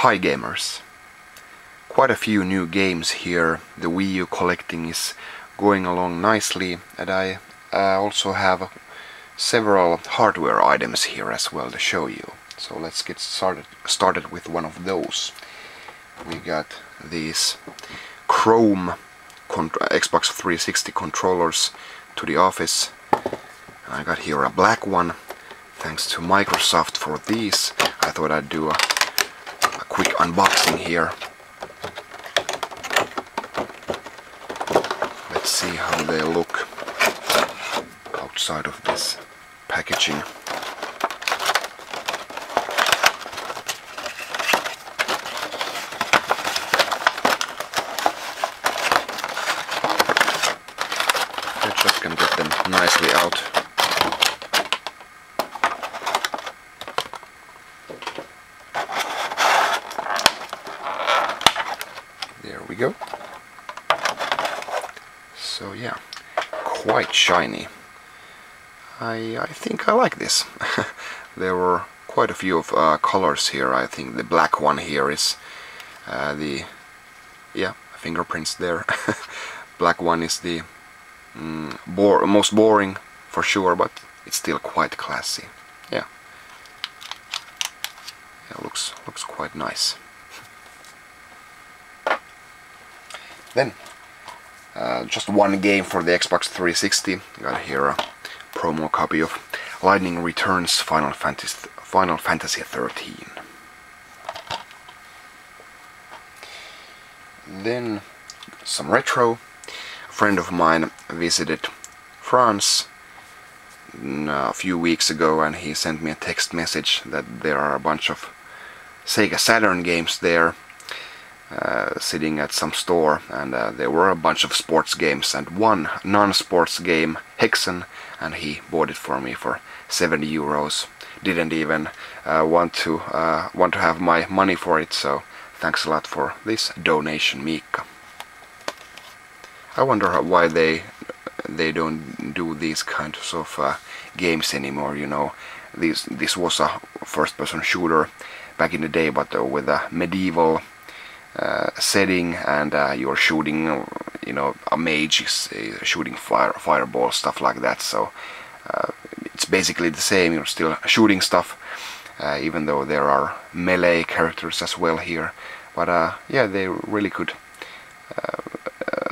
Hi gamers! Quite a few new games here. The Wii U collecting is going along nicely, and I also have several hardware items here as well to show you. So let's get started with one of those. We got these Chrome Xbox 360 controllers to the office. I got here a black one. Thanks to Microsoft for these. I thought I'd do a quick unboxing here. Let's see how they look outside of this packaging. I just can get them nicely out. There we go. So yeah, quite shiny. I think I like this. There were quite a few of colors here. I think the black one here is the fingerprints there. Black one is the most boring for sure, but it's still quite classy. Yeah, looks quite nice. Then just one game for the Xbox 360. Got here a promo copy of Lightning Returns Final Fantasy 13. Then some retro. A friend of mine visited France a few weeks ago, and he sent me a text message that there are a bunch of Sega Saturn games there. Sitting at some store, and there were a bunch of sports games and one non-sports game, Hexen, and he bought it for me for 70 euros. Didn't even want to have my money for it, so thanks a lot for this donation, Mika. I wonder why they don't do these kinds of games anymore. You know, this was a first-person shooter back in the day, but with a medieval setting, and you're shooting, you know, a mage is shooting fireballs, stuff like that. So it's basically the same. You're still shooting stuff, even though there are melee characters as well here. But yeah, they really could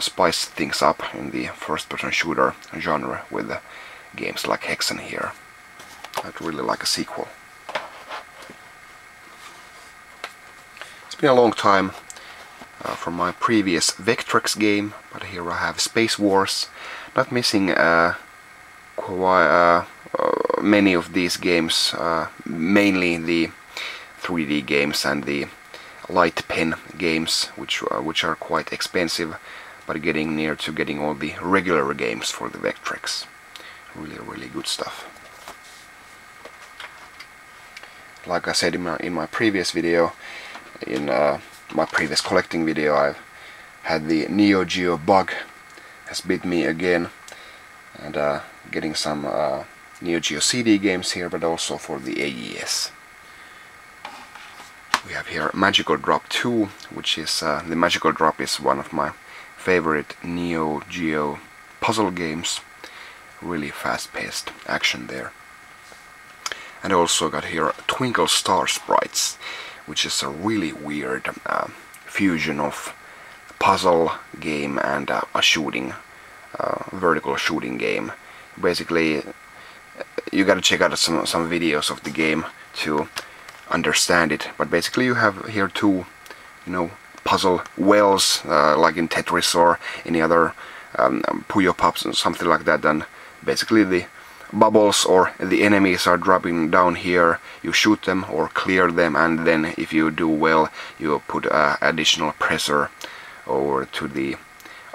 spice things up in the first-person shooter genre with games like Hexen here. I'd really like a sequel. It's been a long time from my previous Vectrex game, but here I have Space Wars. Not missing many of these games, mainly the 3D games and the light pen games, which are quite expensive, but getting near to getting all the regular games for the Vectrex. Really good stuff. Like I said in my previous video, in my previous collecting video, I've had the Neo-Geo bug has bit me again, and getting some Neo-Geo CD games here, but also for the AES. We have here Magical Drop 2, which is the Magical Drop is one of my favorite Neo-Geo puzzle games. Really fast-paced action there. And I also got here Twinkle Star Sprites, which is a really weird fusion of puzzle game and a shooting, vertical shooting game. Basically, you gotta check out some videos of the game to understand it. But basically, you have here two, you know, puzzle wells, like in Tetris or any other Puyo Pops and something like that. And basically, the bubbles or the enemies are dropping down here. You shoot them or clear them, and then if you do well, you put additional pressure over to the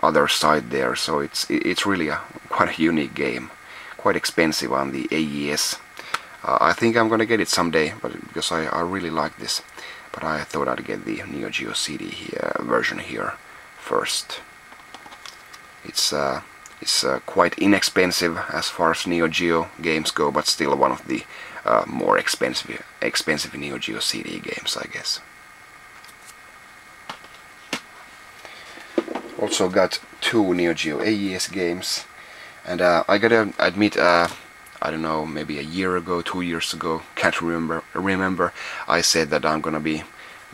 other side there. So it's really quite a unique game. Quite expensive on the AES. I think I'm gonna get it someday, but because I really like this. But I thought I'd get the Neo-Geo CD version here first. It's quite inexpensive as far as Neo-Geo games go, but still one of the more expensive Neo-Geo CD games, I guess. Also got 2 Neo-Geo AES games, and I gotta admit, I don't know, maybe a year ago, 2 years ago, can't remember, I said that I'm gonna be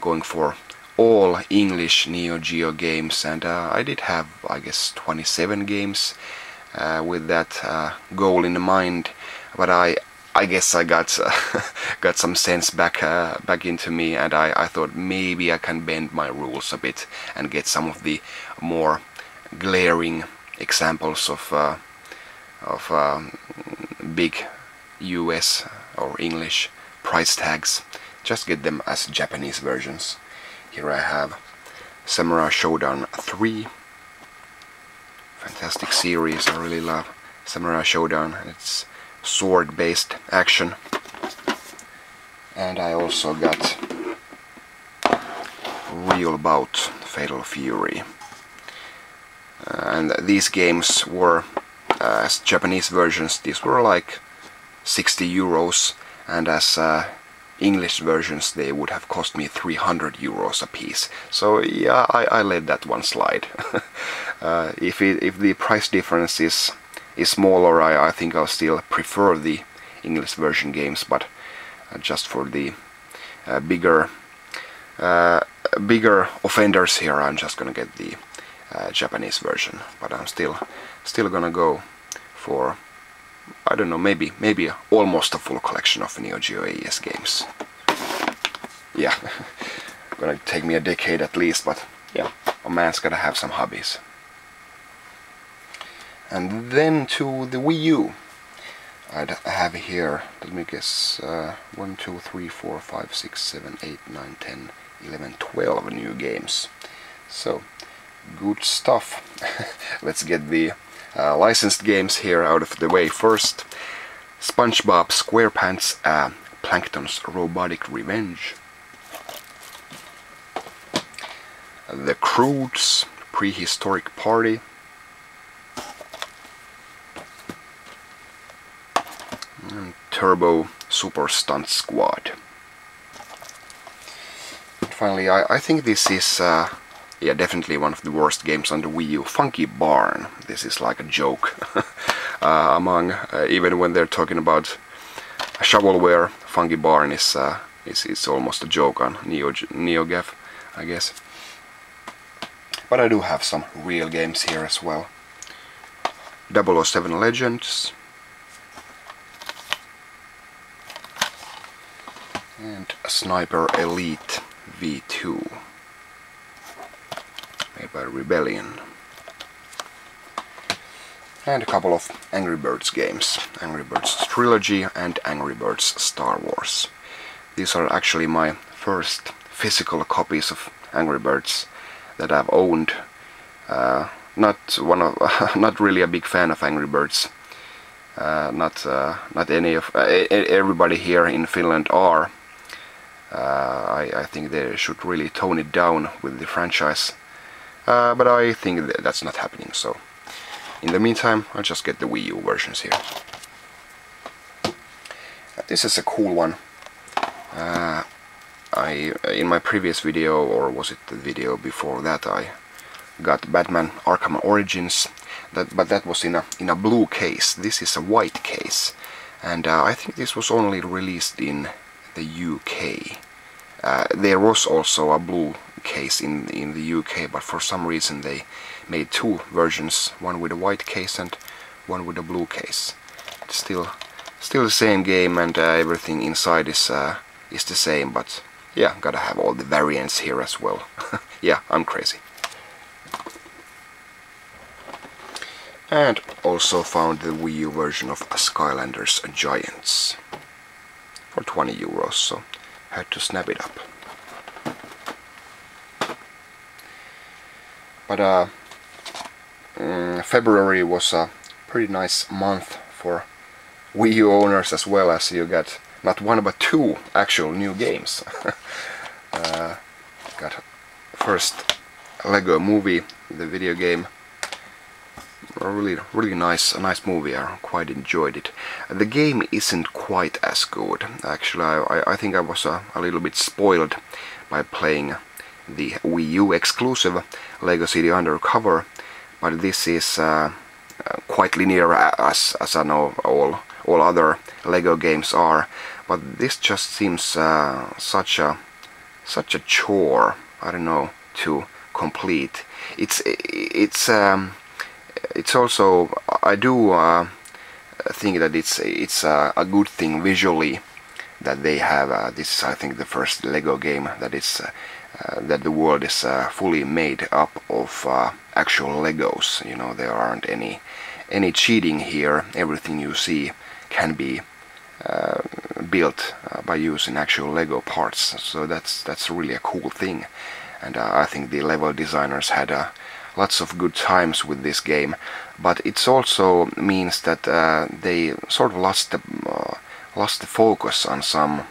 going for all English Neo-Geo games, and I did have, I guess, 27 games with that goal in mind, but I guess I got got some sense back into me, and I thought maybe I can bend my rules a bit and get some of the more glaring examples of big US or English price tags. Just get them as Japanese versions. Here I have Samurai Shodown 3. Fantastic series, I really love Samurai Shodown. It's sword-based action. And I also got Real Bout Fatal Fury. And these games were, as Japanese versions, these were like 60 euros, and as English versions they would have cost me 300 euros a piece. So yeah, I let that one slide. If the price difference is smaller, I think I'll still prefer the English version games, but just for the bigger offenders here, I'm just gonna get the Japanese version. But I'm still gonna go for, I don't know, maybe almost a full collection of Neo-Geo AES games. Yeah, gonna take me a decade at least, but yeah, a man's gotta have some hobbies. And then to the Wii U, I'd have here, let me guess, 1, 2, 3, 4, 5, 6, 7, 8, 9, 10, 11, 12 new games. So, good stuff. Let's get the licensed games here out of the way first. SpongeBob SquarePants Plankton's Robotic Revenge. The Croods Prehistoric Party. And Turbo Super Stunt Squad. And finally, I think this is yeah, definitely one of the worst games on the Wii U. Funky Barn. This is like a joke among even when they're talking about shovelware. Funky Barn is almost a joke on Neo-Geo, I guess. But I do have some real games here as well. 007 Legends. And Sniper Elite V2. Made by Rebellion. And a couple of Angry Birds games. Angry Birds Trilogy and Angry Birds Star Wars. These are actually my first physical copies of Angry Birds that I've owned. Not really a big fan of Angry Birds. Not any of everybody here in Finland are. I think they should really tone it down with the franchise. But I think that's not happening, so in the meantime I'll just get the Wii U versions here. This is a cool one. In my previous video, or was it the video before that, I got Batman Arkham Origins, but that was in a blue case. This is a white case, and I think this was only released in the UK. There was also a blue case in the UK, but for some reason they made two versions, one with a white case and one with a blue case. It's still the same game, and everything inside is the same, but yeah, gotta have all the variants here as well. Yeah, I'm crazy. And also found the Wii U version of Skylanders Giants for 20 euros, so had to snap it up. But February was a pretty nice month for Wii U owners as well, as you got not one but two actual new games. Got first Lego Movie, the video game. A really nice movie. I quite enjoyed it. The game isn't quite as good. Actually, I think I was a little bit spoiled by playing the Wii U exclusive Lego City Undercover, but this is quite linear as I know all other Lego games are. But this just seems such a chore, I don't know, to complete. It's also, I do think that it's a good thing visually that they have. This is, I think, the first Lego game that is that the world is fully made up of actual Legos. You know, there aren't any cheating here. Everything you see can be built by using actual Lego parts. So that's really a cool thing, and I think the level designers had lots of good times with this game. But it also means that they sort of lost the focus on some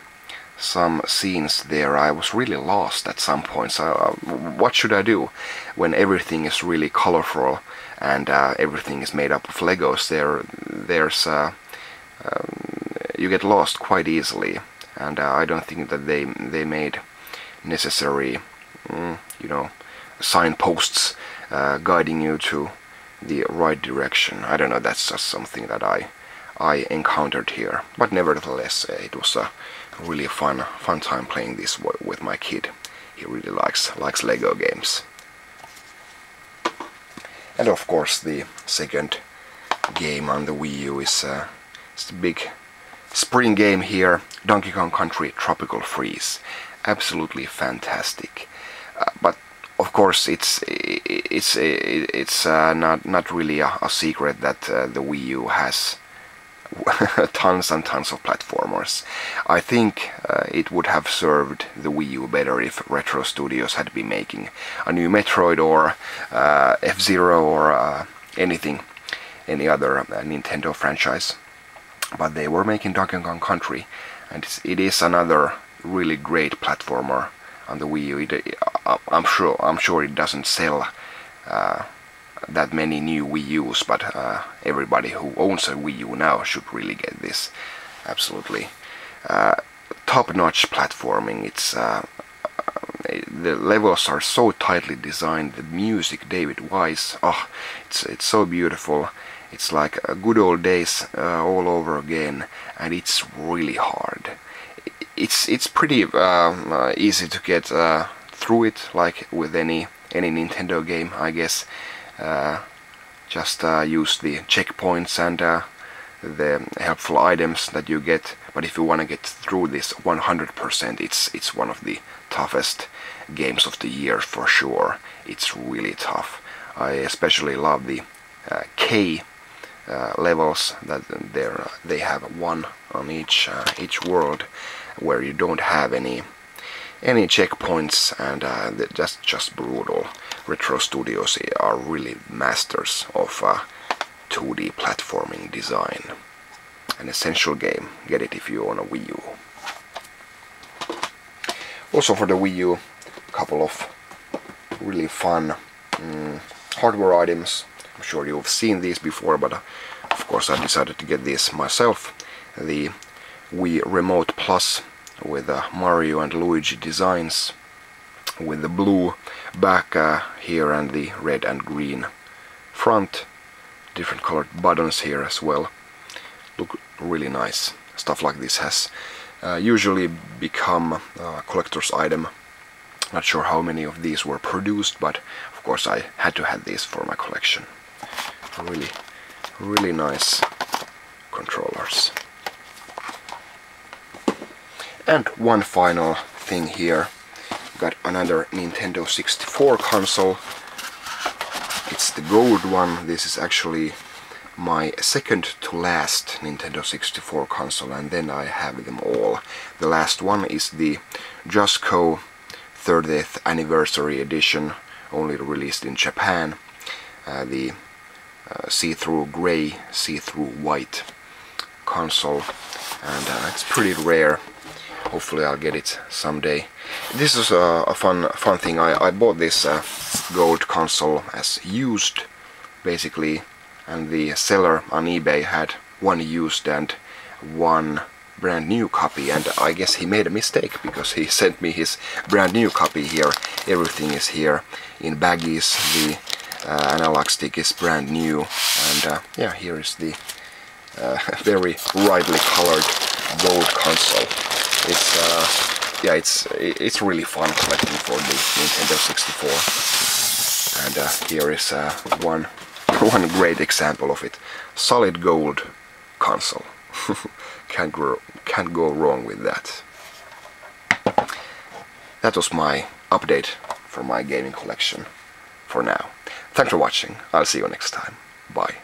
scenes there. I was really lost at some point. So what should I do when everything is really colorful and everything is made up of Legos? There's you get lost quite easily, and I don't think that they made necessary you know, signposts guiding you to the right direction. I don't know, that's just something that I encountered here, but nevertheless it was a really fun time playing this with my kid. He really likes Lego games. And of course the second game on the Wii U is the big spring game here, Donkey Kong Country Tropical Freeze. Absolutely fantastic. But of course it's not really a secret that the Wii U has tons and tons of platformers. I think it would have served the Wii U better if Retro Studios had been making a new Metroid or F-Zero or any other Nintendo franchise. But they were making Donkey Kong Country, and it is another really great platformer on the Wii U. I'm sure it doesn't sell that many new Wii U's, but everybody who owns a Wii U now should really get this. Absolutely top-notch platforming. It's the levels are so tightly designed. The music, David Wise, it's so beautiful. It's like good old days all over again, and it's really hard. It's pretty easy to get through it, like with any Nintendo game, I guess. Just use the checkpoints and the helpful items that you get. But if you want to get through this 100%, it's one of the toughest games of the year for sure. It's really tough. I especially love the K levels that they have one on each world, where you don't have any checkpoints, and they're just brutal. Retro Studios are really masters of 2D platforming design. An essential game. Get it if you own a Wii U. Also for the Wii U, a couple of really fun hardware items. I'm sure you've seen these before, but of course I decided to get this myself. The Wii Remote Plus with Mario and Luigi designs, with the blue back here and the red and green front. Different colored buttons here as well. Look really nice. Stuff like this has usually become a collector's item. Not sure how many of these were produced, but of course I had to have these for my collection. Really nice controllers. And one final thing here. Got another Nintendo 64 console. It's the gold one. This is actually my second to last Nintendo 64 console, and then I have them all. The last one is the Jusco 30th Anniversary Edition, only released in Japan. The see-through grey, see-through white console, and it's pretty rare. Hopefully I'll get it someday. This is a fun thing. I bought this gold console as used, basically, and the seller on eBay had one used and one brand new copy, and I guess he made a mistake because he sent me his brand new copy here. Everything is here in baggies. The analog stick is brand new, and yeah, here is the very brightly colored gold console. It's yeah, it's really fun collecting for the Nintendo 64. And here is one great example of it. Solid gold console. Can't go wrong with that. That was my update for my gaming collection for now. Thanks for watching. I'll see you next time. Bye.